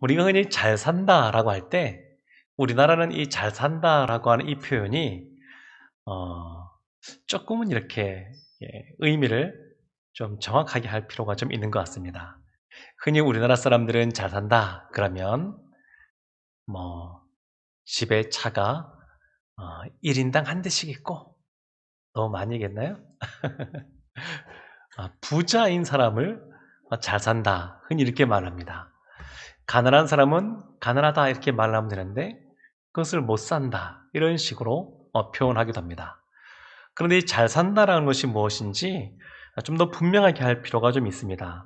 우리가 흔히 잘 산다라고 할 때, 우리나라는 이 잘 산다라고 하는 이 표현이, 어, 조금은 이렇게 의미를 좀 정확하게 할 필요가 좀 있는 것 같습니다. 흔히 우리나라 사람들은 잘 산다, 그러면, 뭐, 집에 차가 1인당 한 대씩 있고, 너무 많이 얘기했나요? 부자인 사람을 잘 산다, 흔히 이렇게 말합니다. 가난한 사람은 가난하다 이렇게 말하면 되는데 그것을 못 산다 이런 식으로 표현하기도 합니다. 그런데 이 잘 산다라는 것이 무엇인지 좀 더 분명하게 할 필요가 좀 있습니다.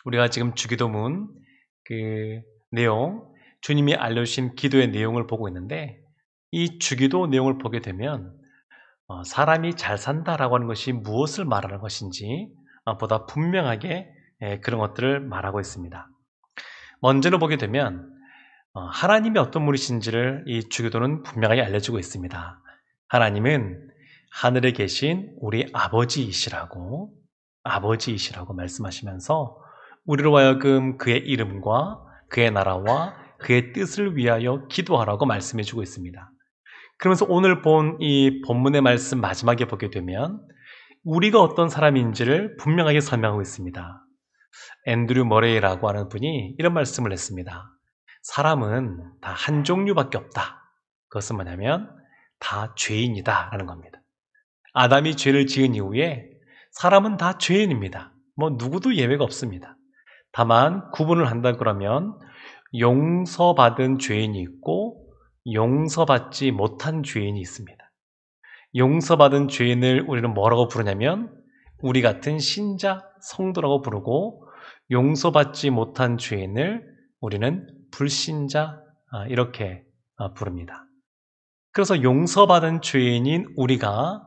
우리가 지금 주기도문 그 내용, 주님이 알려주신 기도의 내용을 보고 있는데 이 주기도 내용을 보게 되면 사람이 잘 산다라고 하는 것이 무엇을 말하는 것인지 보다 분명하게 그런 것들을 말하고 있습니다. 먼저로 보게 되면 하나님이 어떤 분이신지를 이 주기도는 분명하게 알려주고 있습니다. 하나님은 하늘에 계신 우리 아버지이시라고 말씀하시면서 우리로 하여금 그의 이름과 그의 나라와 그의 뜻을 위하여 기도하라고 말씀해 주고 있습니다. 그러면서 오늘 본 이 본문의 말씀 마지막에 보게 되면 우리가 어떤 사람인지를 분명하게 설명하고 있습니다. 앤드류 머레이라고 하는 분이 이런 말씀을 했습니다. 사람은 다 한 종류밖에 없다. 그것은 뭐냐면 다 죄인이다 라는 겁니다. 아담이 죄를 지은 이후에 사람은 다 죄인입니다. 뭐 누구도 예외가 없습니다. 다만 구분을 한다 그러면 용서받은 죄인이 있고 용서받지 못한 죄인이 있습니다. 용서받은 죄인을 우리는 뭐라고 부르냐면 우리 같은 신자, 성도라고 부르고 용서받지 못한 죄인을 우리는 불신자 이렇게 부릅니다. 그래서 용서받은 죄인인 우리가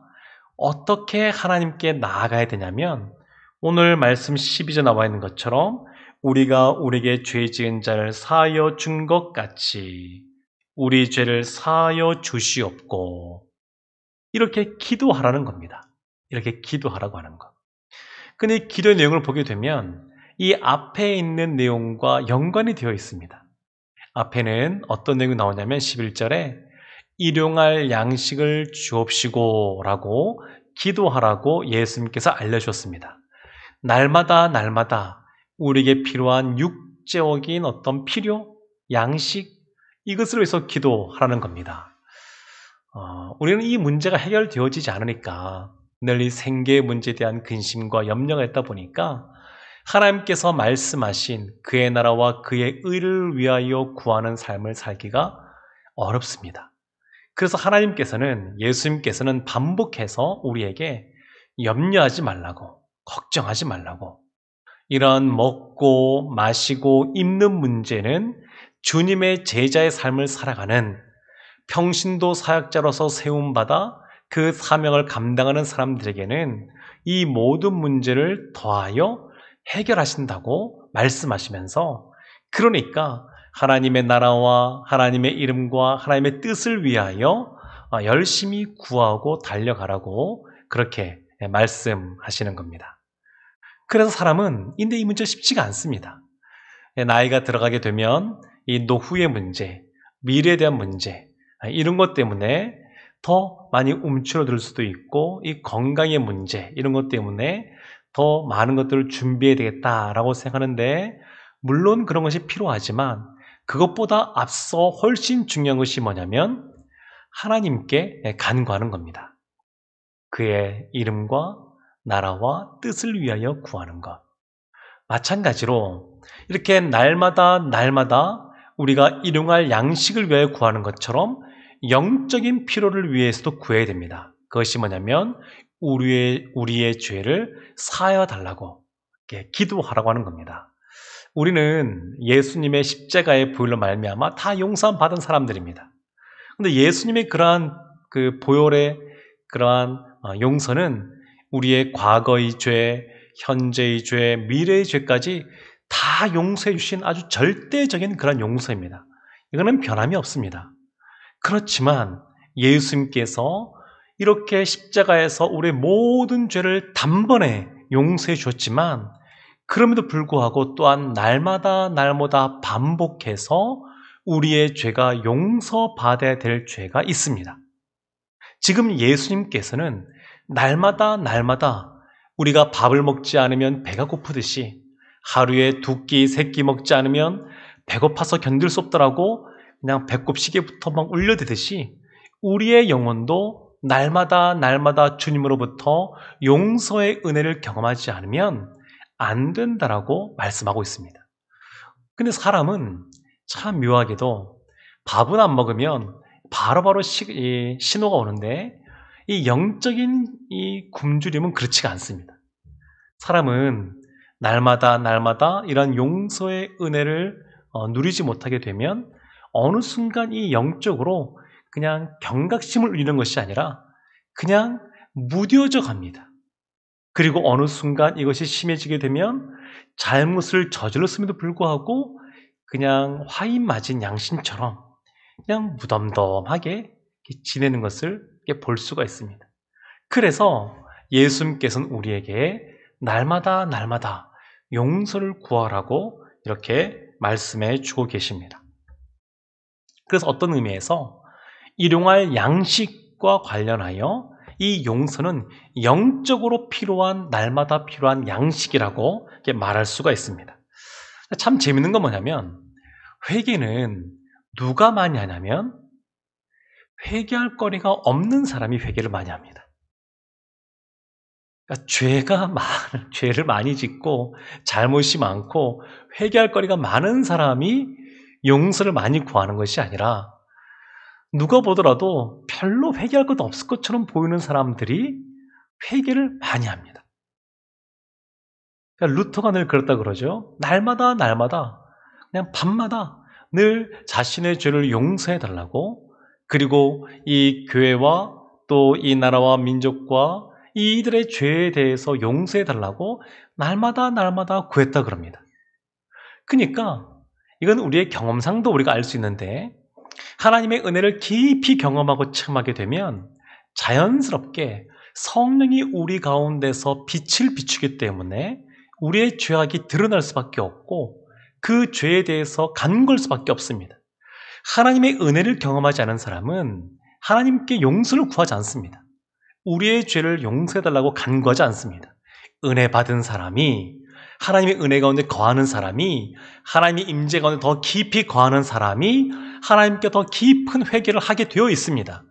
어떻게 하나님께 나아가야 되냐면 오늘 말씀 12절 나와 있는 것처럼 우리가 우리에게 죄 지은 자를 사하여 준 것 같이 우리 죄를 사하여 주시옵고 이렇게 기도하라는 겁니다. 이렇게 기도하라고 하는 것. 근데 기도의 내용을 보게 되면 이 앞에 있는 내용과 연관이 되어 있습니다. 앞에는 어떤 내용이 나오냐면 11절에 일용할 양식을 주옵시고 라고 기도하라고 예수님께서 알려주셨습니다. 날마다 우리에게 필요한 육적인 어떤 필요, 양식 이것을 위해서 기도하라는 겁니다. 우리는 이 문제가 해결되어지지 않으니까 늘 이 생계의 문제에 대한 근심과 염려가 있다 보니까 하나님께서 말씀하신 그의 나라와 그의 의를 위하여 구하는 삶을 살기가 어렵습니다. 그래서 하나님께서는 예수님께서는 반복해서 우리에게 염려하지 말라고 걱정하지 말라고 이런 먹고 마시고 입는 문제는 주님의 제자의 삶을 살아가는 평신도 사역자로서 세움받아 그 사명을 감당하는 사람들에게는 이 모든 문제를 더하여 해결하신다고 말씀하시면서 그러니까 하나님의 나라와 하나님의 이름과 하나님의 뜻을 위하여 열심히 구하고 달려가라고 그렇게 말씀하시는 겁니다. 그래서 사람은 근데 이 문제 쉽지가 않습니다. 나이가 들어가게 되면 이 노후의 문제, 미래에 대한 문제 이런 것 때문에 더 많이 움츠러들 수도 있고 이 건강의 문제 이런 것 때문에 더 많은 것들을 준비해야 되겠다라고 생각하는데 물론 그런 것이 필요하지만 그것보다 앞서 훨씬 중요한 것이 뭐냐면 하나님께 간구하는 겁니다. 그의 이름과 나라와 뜻을 위하여 구하는 것. 마찬가지로 이렇게 날마다 우리가 일용할 양식을 위하여 구하는 것처럼 영적인 필요를 위해서도 구해야 됩니다. 그것이 뭐냐면 우리의 죄를 사하여 달라고 기도하라고 하는 겁니다. 우리는 예수님의 십자가의 보혈로 말미암아 다 용서함 받은 사람들입니다. 그런데 예수님의 그러한 그 보혈의 그러한 용서는 우리의 과거의 죄, 현재의 죄, 미래의 죄까지 다 용서해 주신 아주 절대적인 그런 용서입니다. 이거는 변함이 없습니다. 그렇지만 예수님께서 이렇게 십자가에서 우리의 모든 죄를 단번에 용서해 주셨지만 그럼에도 불구하고 또한 날마다 날마다 반복해서 우리의 죄가 용서받아야 될 죄가 있습니다. 지금 예수님께서는 날마다 날마다 우리가 밥을 먹지 않으면 배가 고프듯이 하루에 2끼, 3끼 먹지 않으면 배고파서 견딜 수 없더라고 그냥 배꼽 시계부터 막 울려대듯이 우리의 영혼도 날마다 날마다 주님으로부터 용서의 은혜를 경험하지 않으면 안 된다라고 말씀하고 있습니다. 근데 사람은 참 묘하게도 밥은 안 먹으면 바로바로 신호가 오는데 이 영적인 이 굶주림은 그렇지가 않습니다. 사람은 날마다 날마다 이런 용서의 은혜를 누리지 못하게 되면 어느 순간 이 영적으로 그냥 경각심을 울리는 것이 아니라 그냥 무뎌져 갑니다. 그리고 어느 순간 이것이 심해지게 되면 잘못을 저질렀음에도 불구하고 그냥 화인 맞은 양심처럼 그냥 무덤덤하게 지내는 것을 볼 수가 있습니다. 그래서 예수님께서는 우리에게 날마다 날마다 용서를 구하라고 이렇게 말씀해 주고 계십니다. 그래서 어떤 의미에서 일용할 양식과 관련하여 이 용서는 영적으로 필요한 날마다 필요한 양식이라고 말할 수가 있습니다. 참 재밌는 건 뭐냐면 회개는 누가 많이 하냐면 회개할 거리가 없는 사람이 회개를 많이 합니다. 그러니까 죄를 많이 짓고 잘못이 많고 회개할 거리가 많은 사람이 용서를 많이 구하는 것이 아니라 누가 보더라도 별로 회개할 것도 없을 것처럼 보이는 사람들이 회개를 많이 합니다. 그러니까 루터가 늘 그렇다 그러죠. 날마다 날마다 그냥 밤마다 늘 자신의 죄를 용서해 달라고 그리고 이 교회와 또 이 나라와 민족과 이들의 죄에 대해서 용서해 달라고 날마다 날마다 구했다 그럽니다. 그러니까 이건 우리의 경험상도 우리가 알 수 있는데 하나님의 은혜를 깊이 경험하고 체험하게 되면 자연스럽게 성령이 우리 가운데서 빛을 비추기 때문에 우리의 죄악이 드러날 수밖에 없고 그 죄에 대해서 간구할 수밖에 없습니다. 하나님의 은혜를 경험하지 않은 사람은 하나님께 용서를 구하지 않습니다. 우리의 죄를 용서해달라고 간구하지 않습니다. 은혜 받은 사람이 하나님의 은혜 가운데 거하는 사람이 하나님의 임재 가운데 더 깊이 거하는 사람이 하나님께 더 깊은 회개를 하게 되어 있습니다.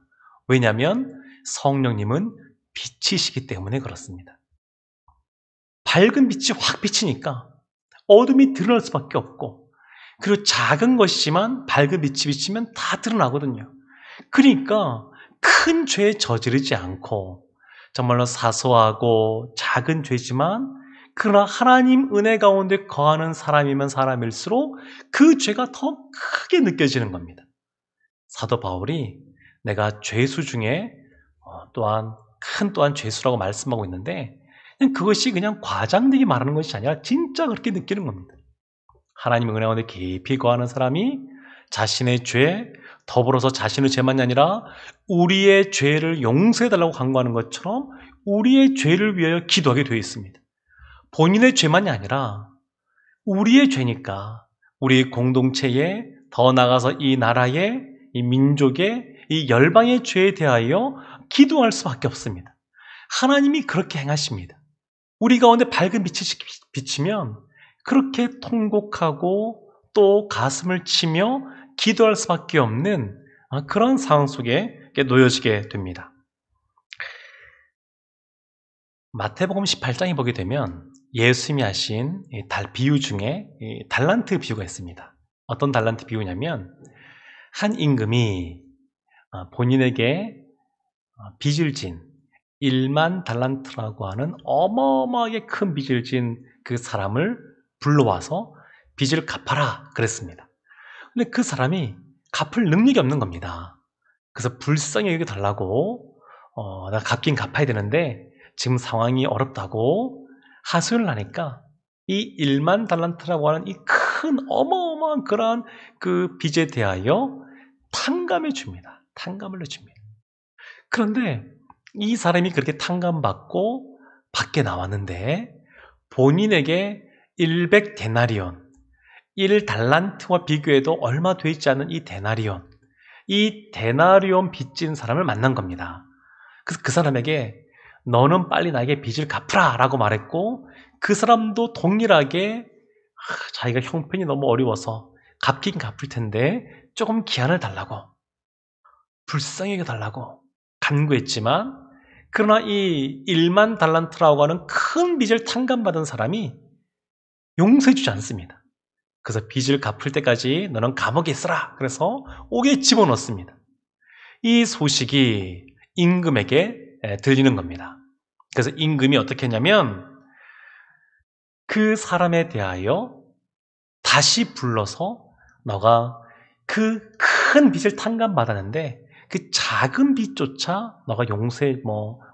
왜냐하면 성령님은 빛이시기 때문에 그렇습니다. 밝은 빛이 확 비치니까 어둠이 드러날 수밖에 없고 그리고 작은 것이지만 밝은 빛이 비치면 다 드러나거든요. 그러니까 큰 죄에 저지르지 않고 정말로 사소하고 작은 죄지만 그러나 하나님 은혜 가운데 거하는 사람이면 사람일수록 그 죄가 더 크게 느껴지는 겁니다. 사도 바울이 내가 죄수 중에 또한 죄수라고 말씀하고 있는데 그것이 그냥 과장되게 말하는 것이 아니라 진짜 그렇게 느끼는 겁니다. 하나님의 은혜 가운데 깊이 거하는 사람이 자신의 죄 더불어서 자신의 죄만이 아니라 우리의 죄를 용서해달라고 간구하는 것처럼 우리의 죄를 위하여 기도하게 되어 있습니다. 본인의 죄만이 아니라 우리의 죄니까 우리 공동체에 더 나아가서 이 나라의 이 민족의 이 열방의 죄에 대하여 기도할 수밖에 없습니다. 하나님이 그렇게 행하십니다. 우리 가운데 밝은 빛이 비치면 그렇게 통곡하고 또 가슴을 치며 기도할 수밖에 없는 그런 상황 속에 놓여지게 됩니다. 마태복음 18장에 보게 되면 예수님이 하신 비유 중에 달란트 비유가 있습니다. 어떤 달란트 비유냐면 한 임금이 본인에게 빚을 진 1만 달란트라고 하는 어마어마하게 큰 빚을 진 그 사람을 불러와서 빚을 갚아라 그랬습니다. 근데 그 사람이 갚을 능력이 없는 겁니다. 그래서 불쌍히 여겨달라고 나 갚긴 갚아야 되는데 지금 상황이 어렵다고 하소연을 하니까 이 1만 달란트라고 하는 이 큰 어마어마한 그러한 그 빚에 대하여 탕감해 줍니다. 탕감을 해줍니다. 그런데 이 사람이 그렇게 탕감받고 밖에 나왔는데 본인에게 100데나리온, 1달란트와 비교해도 얼마 되지 않은 이 데나리온, 이 데나리온 빚진 사람을 만난 겁니다. 그래서 그 사람에게 너는 빨리 나에게 빚을 갚으라 라고 말했고, 그 사람도 동일하게 자기가 형편이 너무 어려워서 갚긴 갚을 텐데 조금 기한을 달라고, 불쌍히 여겨달라고 간구했지만, 그러나 이 1만 달란트라고 하는 큰 빚을 탕감받은 사람이 용서해주지 않습니다. 그래서 빚을 갚을 때까지 너는 감옥에 있어라. 그래서 옥에 집어넣습니다. 이 소식이 임금에게 들리는 겁니다. 그래서 임금이 어떻게 했냐면 그 사람에 대하여 다시 불러서 너가 그 큰 빚을 탕감받았는데 그 작은 빚조차 너가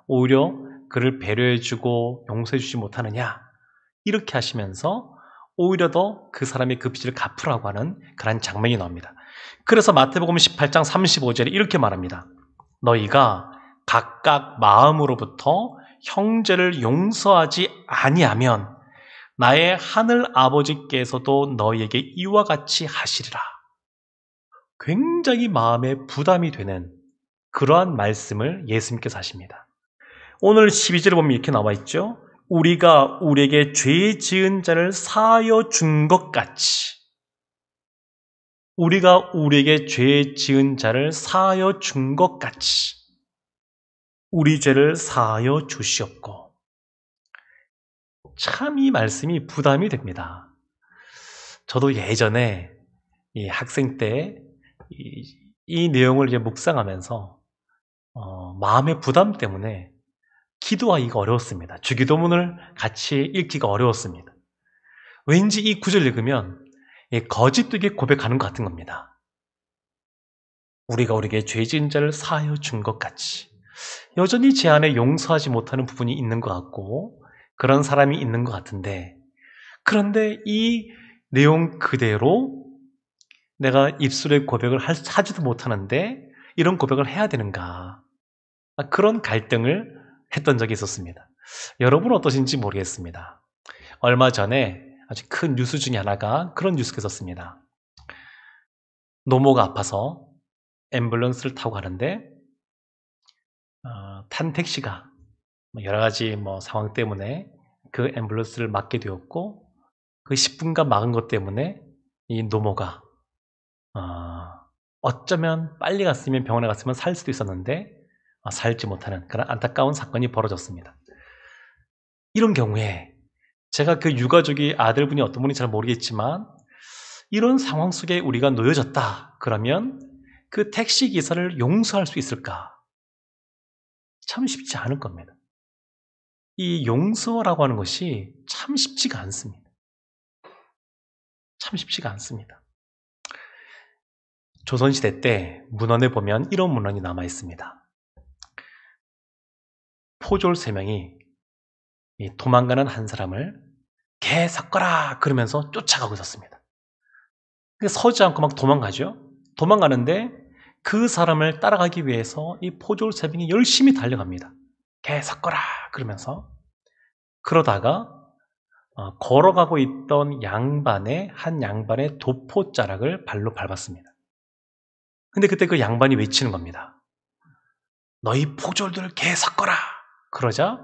오히려 그를 배려해주고 용서해주지 못하느냐, 이렇게 하시면서 오히려 더 그 사람의 그 빚을 갚으라고 하는 그런 장면이 나옵니다. 그래서 마태복음 18장 35절에 이렇게 말합니다. 너희가 각각 마음으로부터 형제를 용서하지 아니하면 나의 하늘 아버지께서도 너희에게 이와 같이 하시리라. 굉장히 마음에 부담이 되는 그러한 말씀을 예수님께서 하십니다. 오늘 12절에 보면 이렇게 나와 있죠. 우리가 우리에게 죄 지은 자를 사하여 준 것 같이, 우리가 우리에게 죄 지은 자를 사하여 준 것 같이 우리 죄를 사하여 주시옵고. 참 이 말씀이 부담이 됩니다. 저도 예전에 이 학생 때 이 내용을 이제 묵상하면서 마음의 부담 때문에 기도하기가 어려웠습니다. 주기도문을 같이 읽기가 어려웠습니다. 왠지 이 구절 읽으면 거짓되게 고백하는 것 같은 겁니다. 우리가 우리에게 죄 지은 자를 사하여 준 것 같이. 여전히 제 안에 용서하지 못하는 부분이 있는 것 같고 그런 사람이 있는 것 같은데, 그런데 이 내용 그대로 내가 입술에 고백을 하지도 못하는데 이런 고백을 해야 되는가, 그런 갈등을 했던 적이 있었습니다. 여러분은 어떠신지 모르겠습니다. 얼마 전에 아주 큰 뉴스 중에 하나가 그런 뉴스가 있었습니다. 노모가 아파서 앰뷸런스를 타고 가는데 탄 택시가 여러 가지 상황 때문에 그 앰뷸런스를 막게 되었고, 그 10분간 막은 것 때문에 이 노모가 어쩌면 빨리 갔으면, 병원에 갔으면 살 수도 있었는데 살지 못하는 그런 안타까운 사건이 벌어졌습니다. 이런 경우에 제가 그 유가족이 아들분이 어떤 분인지 잘 모르겠지만 이런 상황 속에 우리가 놓여졌다 그러면 그 택시기사를 용서할 수 있을까? 참 쉽지 않을 겁니다. 이 용서라고 하는 것이 참 쉽지가 않습니다. 참 쉽지가 않습니다. 조선시대 때 문헌에 보면 이런 문헌이 남아 있습니다. 포졸 3명이 도망가는 한 사람을 개 섞어라 그러면서 쫓아가고 있었습니다. 서지 않고 막 도망가죠. 도망가는데 그 사람을 따라가기 위해서 이 포졸 3명이 열심히 달려갑니다. 개 섞어라 그러면서. 그러다가 걸어가고 있던 한 양반의 도포자락을 발로 밟았습니다. 근데 그때 그 양반이 외치는 겁니다. 너희 포졸들 개 섞어라. 그러자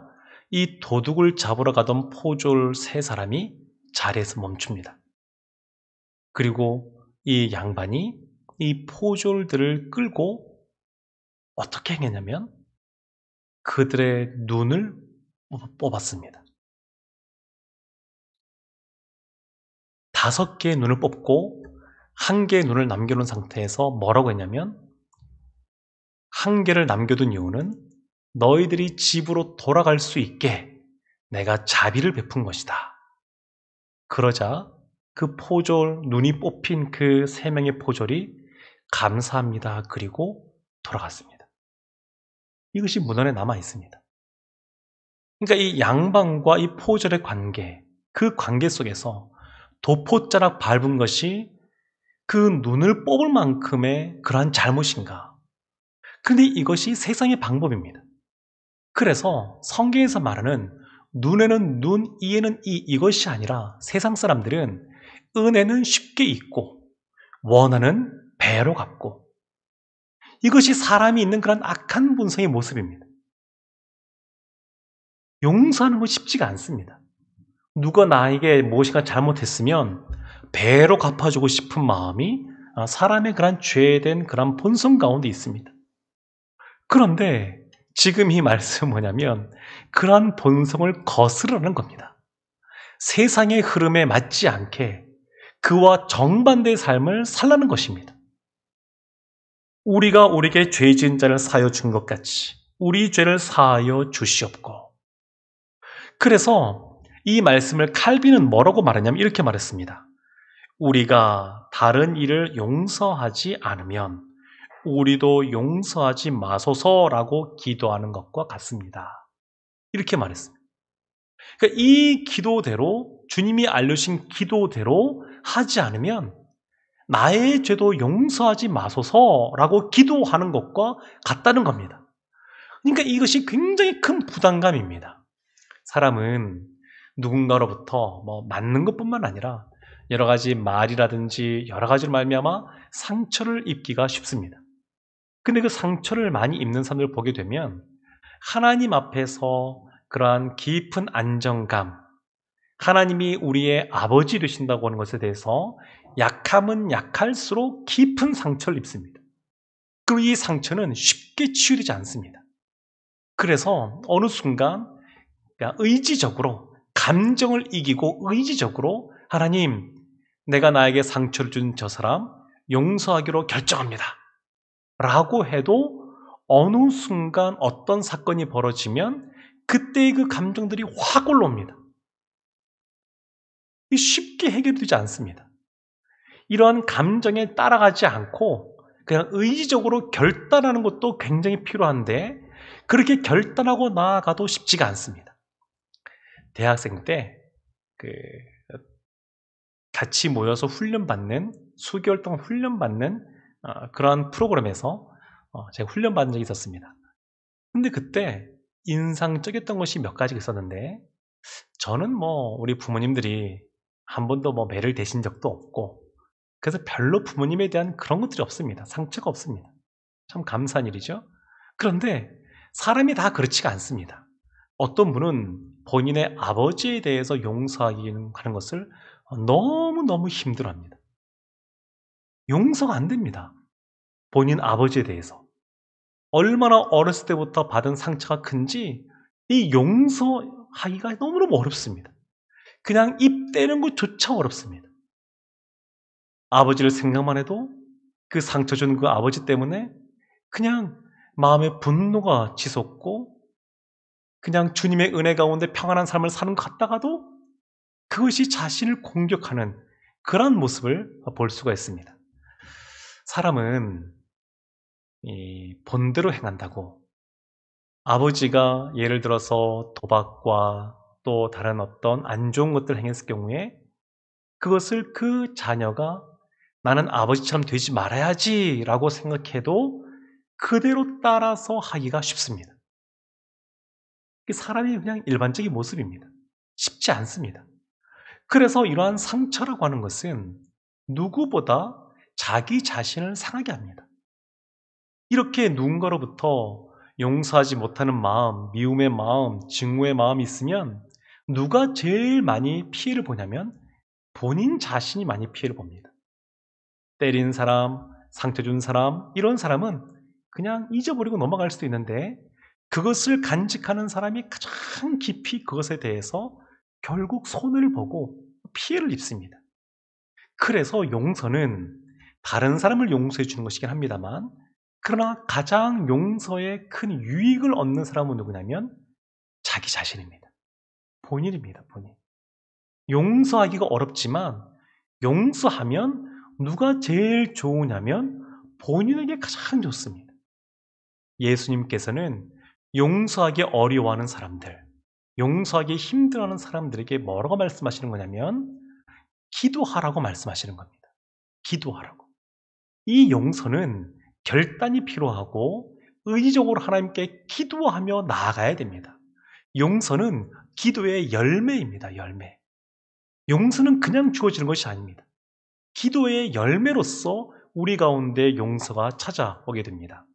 이 도둑을 잡으러 가던 포졸 3사람이 자리에서 멈춥니다. 그리고 이 양반이 이 포졸들을 끌고 어떻게 행했냐면 그들의 눈을 뽑았습니다. 5개의 눈을 뽑고 1개의 눈을 남겨놓은 상태에서 뭐라고 했냐면, 1개를 남겨둔 이유는 너희들이 집으로 돌아갈 수 있게 내가 자비를 베푼 것이다. 그러자 그 포졸, 눈이 뽑힌 그 3명의 포졸이 감사합니다. 그리고 돌아갔습니다. 이것이 문헌에 남아 있습니다. 그러니까 이 양반과 이 포졸의 관계, 그 관계 속에서 도포자락 밟은 것이 그 눈을 뽑을 만큼의 그러한 잘못인가? 근데 이것이 세상의 방법입니다. 그래서 성경에서 말하는 눈에는 눈, 이에는 이, 이것이 아니라 세상 사람들은 은혜는 쉽게 잊고 원한은 배로 갚고, 이것이 사람이 있는 그런 악한 본성의 모습입니다. 용서하는 건 쉽지가 않습니다. 누가 나에게 무엇인가 잘못했으면 배로 갚아주고 싶은 마음이 사람의 그런 죄된 그런 본성 가운데 있습니다. 그런데 지금 이 말씀은 뭐냐면 그러한 본성을 거스르는 겁니다. 세상의 흐름에 맞지 않게 그와 정반대의 삶을 살라는 것입니다. 우리가 우리에게 죄 지은 자를 사하여 준 것 같이 우리 죄를 사하여 주시옵고. 그래서 이 말씀을 칼빈은 뭐라고 말하냐면 이렇게 말했습니다. 우리가 다른 일을 용서하지 않으면 우리도 용서하지 마소서라고 기도하는 것과 같습니다. 이렇게 말했습니다. 그러니까 이 기도대로, 주님이 알려주신 기도대로 하지 않으면 나의 죄도 용서하지 마소서라고 기도하는 것과 같다는 겁니다. 그러니까 이것이 굉장히 큰 부담감입니다. 사람은 누군가로부터 맞는 것뿐만 아니라 여러 가지 말이라든지 여러 가지로 말미암아 상처를 입기가 쉽습니다. 근데 그 상처를 많이 입는 사람들을 보게 되면 하나님 앞에서 그러한 깊은 안정감, 하나님이 우리의 아버지 되신다고 하는 것에 대해서 약함은 약할수록 깊은 상처를 입습니다. 그리고 이 상처는 쉽게 치유되지 않습니다. 그래서 어느 순간 의지적으로, 감정을 이기고 의지적으로 하나님, 내가 나에게 상처를 준 저 사람 용서하기로 결정합니다 라고 해도 어느 순간 어떤 사건이 벌어지면 그때의 그 감정들이 확 올라옵니다. 쉽게 해결되지 않습니다. 이러한 감정에 따라가지 않고 그냥 의지적으로 결단하는 것도 굉장히 필요한데 그렇게 결단하고 나아가도 쉽지가 않습니다. 대학생 때 같이 모여서 훈련받는, 수개월 동안 훈련받는 그런 프로그램에서 제가 훈련받은 적이 있었습니다. 근데 그때 인상적이었던 것이 몇 가지가 있었는데, 저는 우리 부모님들이 한 번도 매를 대신 적도 없고, 그래서 별로 부모님에 대한 그런 것들이 없습니다. 상처가 없습니다. 참 감사한 일이죠. 그런데 사람이 다 그렇지가 않습니다. 어떤 분은 본인의 아버지에 대해서 용서하는 것을 너무너무 힘들어합니다. 용서가 안 됩니다. 본인 아버지에 대해서. 얼마나 어렸을 때부터 받은 상처가 큰지 이 용서하기가 너무너무 어렵습니다. 그냥 입 떼는 것조차 어렵습니다. 아버지를 생각만 해도 그 상처 준 그 아버지 때문에 그냥 마음의 분노가 치솟고 그냥 주님의 은혜 가운데 평안한 삶을 사는 것 같다가도 그것이 자신을 공격하는 그런 모습을 볼 수가 있습니다. 사람은 본대로 행한다고, 아버지가 예를 들어서 도박과 또 다른 어떤 안 좋은 것들을 행했을 경우에 그것을 그 자녀가 나는 아버지처럼 되지 말아야지 라고 생각해도 그대로 따라서 하기가 쉽습니다. 사람이 그냥 일반적인 모습입니다. 쉽지 않습니다. 그래서 이러한 상처라고 하는 것은 누구보다 자기 자신을 상하게 합니다. 이렇게 누군가로부터 용서하지 못하는 마음, 미움의 마음, 증오의 마음이 있으면 누가 제일 많이 피해를 보냐면 본인 자신이 많이 피해를 봅니다. 때린 사람, 상처 준 사람, 이런 사람은 그냥 잊어버리고 넘어갈 수도 있는데 그것을 간직하는 사람이 가장 깊이 그것에 대해서 결국 손을 보고 피해를 입습니다. 그래서 용서는 다른 사람을 용서해 주는 것이긴 합니다만, 그러나 가장 용서에 큰 유익을 얻는 사람은 누구냐면 자기 자신입니다. 본인입니다. 본인. 용서하기가 어렵지만 용서하면 누가 제일 좋으냐면 본인에게 가장 좋습니다. 예수님께서는 용서하기 어려워하는 사람들, 용서하기 힘들어하는 사람들에게 뭐라고 말씀하시는 거냐면 기도하라고 말씀하시는 겁니다. 기도하라고. 이 용서는 결단이 필요하고 의지적으로 하나님께 기도하며 나아가야 됩니다. 용서는 기도의 열매입니다. 열매. 용서는 그냥 주어지는 것이 아닙니다. 기도의 열매로서 우리 가운데 용서가 찾아오게 됩니다.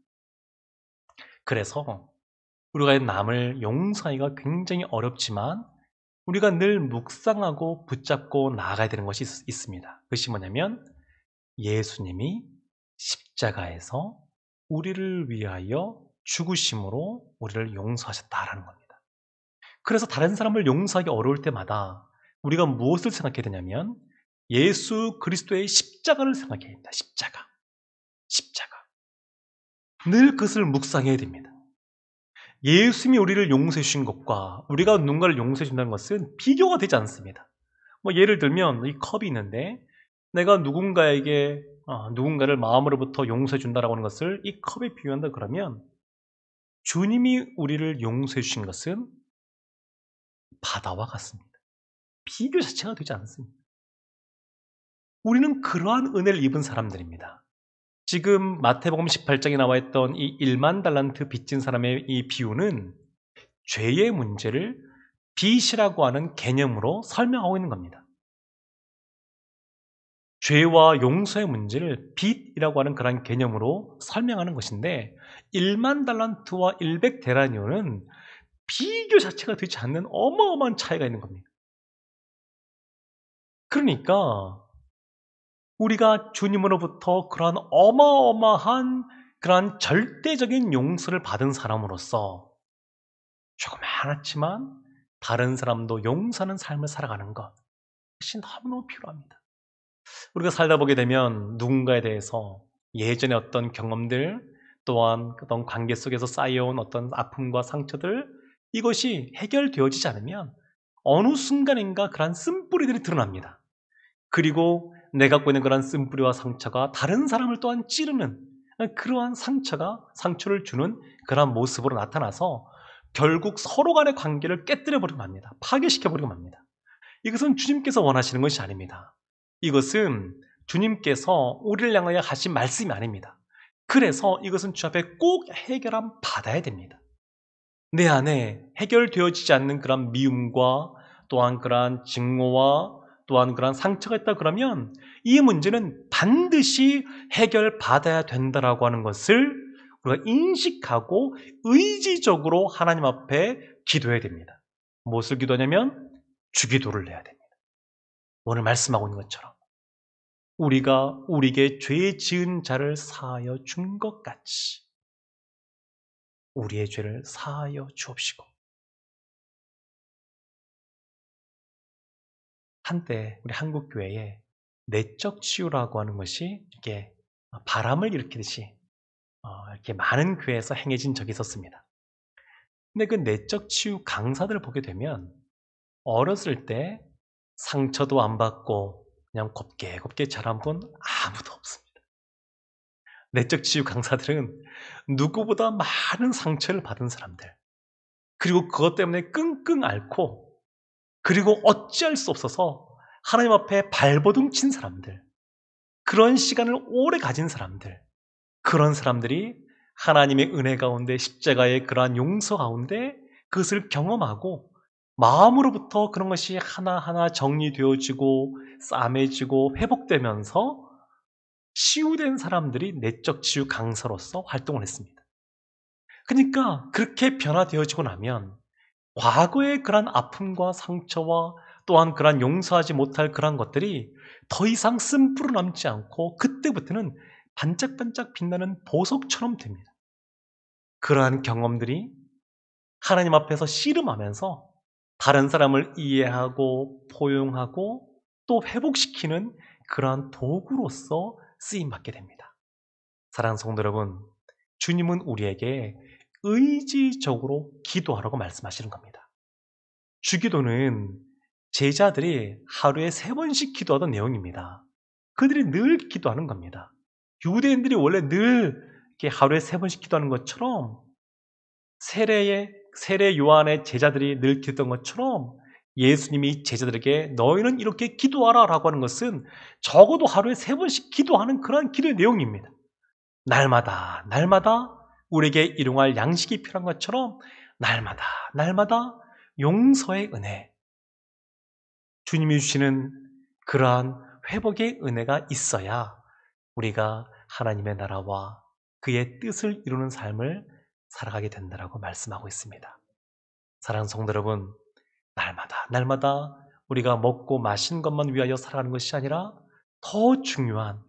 그래서 우리가 남을 용서하기가 굉장히 어렵지만 우리가 늘 묵상하고 붙잡고 나아가야 되는 것이 있습니다. 그것이 뭐냐면 예수님이 십자가에서 우리를 위하여 죽으심으로 우리를 용서하셨다라는 겁니다. 그래서 다른 사람을 용서하기 어려울 때마다 우리가 무엇을 생각해야 되냐면 예수 그리스도의 십자가를 생각해야 됩니다. 십자가. 늘 그것을 묵상해야 됩니다. 예수님이 우리를 용서해 주신 것과 우리가 누군가를 용서해 준다는 것은 비교가 되지 않습니다. 예를 들면 이 컵이 있는데 내가 누군가에게 누군가를 마음으로부터 용서해 준다라고 하는 것을 이 컵에 비유한다 그러면 주님이 우리를 용서해 주신 것은 바다와 같습니다. 비교 자체가 되지 않습니다. 우리는 그러한 은혜를 입은 사람들입니다. 지금 마태복음 18장에 나와 있던 이 1만 달란트 빚진 사람의 이 비유는 죄의 문제를 빚이라고 하는 개념으로 설명하고 있는 겁니다. 죄와 용서의 문제를 빚이라고 하는 그런 개념으로 설명하는 것인데 1만 달란트와 100데나리온은 비교 자체가 되지 않는 어마어마한 차이가 있는 겁니다. 그러니까 우리가 주님으로부터 그러한 어마어마한 그러한 절대적인 용서를 받은 사람으로서 조그마하지만 다른 사람도 용서하는 삶을 살아가는 것이 너무너무 필요합니다. 우리가 살다 보게 되면 누군가에 대해서 예전의 어떤 경험들 또한 어떤 관계 속에서 쌓여온 어떤 아픔과 상처들 이것이 해결되어지지 않으면 어느 순간인가 그러한 쓴뿌리들이 드러납니다. 그리고 내가 갖고 있는 그런 쓴뿌리와 상처가 다른 사람을 또한 찌르는 그러한 상처를 주는 그러한 모습으로 나타나서 결국 서로 간의 관계를 깨뜨려버리고 맙니다. 파괴시켜버리고 맙니다. 이것은 주님께서 원하시는 것이 아닙니다. 이것은 주님께서 우리를 향하여 하신 말씀이 아닙니다. 그래서 이것은 주 앞에 꼭 해결함 받아야 됩니다. 내 안에 해결되어지지 않는 그런 미움과 또한 그러한 증오와 또한 그런 상처가 있다 그러면 이 문제는 반드시 해결받아야 된다라고 하는 것을 우리가 인식하고 의지적으로 하나님 앞에 기도해야 됩니다. 무엇을 기도하냐면 주기도를 내야 됩니다. 오늘 말씀하고 있는 것처럼 우리가 우리에게 죄 지은 자를 사하여 준 것 같이 우리의 죄를 사하여 주옵시고 한때 우리 한국교회에 내적 치유라고 하는 것이 이렇게 바람을 일으키듯이 이렇게 많은 교회에서 행해진 적이 있었습니다. 근데 그 내적 치유 강사들을 보게 되면 어렸을 때 상처도 안 받고 그냥 곱게 자란 분 아무도 없습니다. 내적 치유 강사들은 누구보다 많은 상처를 받은 사람들 그리고 그것 때문에 끙끙 앓고 그리고 어찌할 수 없어서 하나님 앞에 발버둥 친 사람들 그런 시간을 오래 가진 사람들 그런 사람들이 하나님의 은혜 가운데 십자가의 그러한 용서 가운데 그것을 경험하고 마음으로부터 그런 것이 하나하나 정리되어지고 싸매지고 회복되면서 치유된 사람들이 내적 치유 강사로서 활동을 했습니다. 그러니까 그렇게 변화되어지고 나면 과거의 그런 아픔과 상처와 또한 그런 용서하지 못할 그런 것들이 더 이상 쓴뿌리 남지 않고 그때부터는 반짝반짝 빛나는 보석처럼 됩니다. 그러한 경험들이 하나님 앞에서 씨름하면서 다른 사람을 이해하고 포용하고 또 회복시키는 그러한 도구로서 쓰임받게 됩니다. 사랑하는 성도 여러분, 주님은 우리에게 의지적으로 기도하라고 말씀하시는 겁니다. 주기도는 제자들이 하루에 3번씩 기도하던 내용입니다. 그들이 늘 기도하는 겁니다. 유대인들이 원래 늘 이렇게 하루에 3번씩 기도하는 것처럼 세례 요한의 제자들이 늘 기도했던 것처럼 예수님이 제자들에게 너희는 이렇게 기도하라 라고 하는 것은 적어도 하루에 3번씩 기도하는 그러한 기도의 내용입니다. 날마다 우리에게 일용할 양식이 필요한 것처럼 날마다 용서의 은혜, 주님이 주시는 그러한 회복의 은혜가 있어야 우리가 하나님의 나라와 그의 뜻을 이루는 삶을 살아가게 된다라고 말씀하고 있습니다. 사랑하는 성도 여러분, 날마다 우리가 먹고 마신 것만 위하여 살아가는 것이 아니라 더 중요한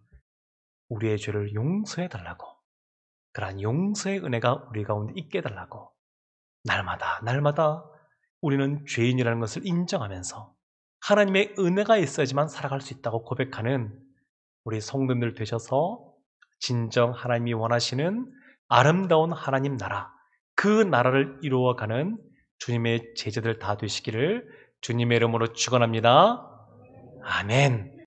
우리의 죄를 용서해 달라고, 그러한 용서의 은혜가 우리 가운데 있게 해달라고 날마다 우리는 죄인이라는 것을 인정하면서 하나님의 은혜가 있어야지만 살아갈 수 있다고 고백하는 우리 성도들 되셔서 진정 하나님이 원하시는 아름다운 하나님 나라, 그 나라를 이루어가는 주님의 제자들 다 되시기를 주님의 이름으로 축원합니다. 아멘.